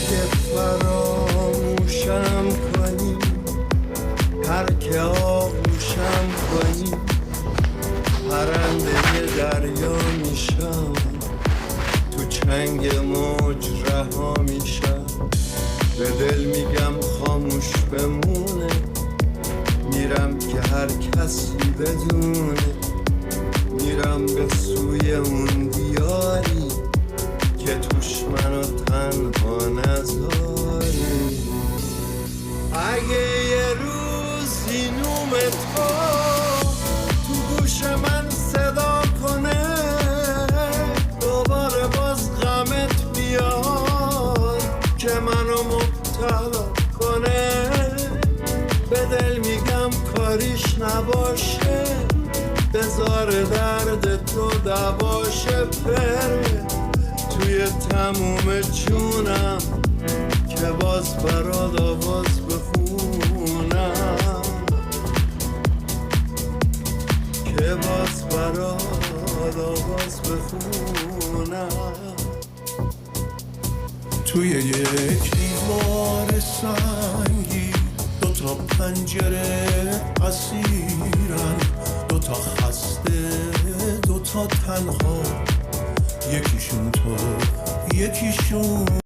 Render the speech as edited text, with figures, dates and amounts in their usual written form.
که فراموشم کنی، هر که آغوشم کنی، پرنده دریا میشم، تو چنگ موج رها میشم. به دل میگم خاموش بمونه، میرم که هر کسی بدونه، میرم به سوی اون دیاری که توش منو تنها نذاری. اگه یه روزی نوم تو گوش من صدا کنه، دوباره باز غمت بیاد که منو مبتلا کنه، به دل میگم کاریش نباشه، بذار درد تو دواشه، بره توی تموم جونم که باز برات آواز بخونم، که باز برات آواز بخونم. توی یک دیوار سنگی دوتا پنجره اسیرن، دوتا خسته دوتا تنها، یکیشون تو یکیشون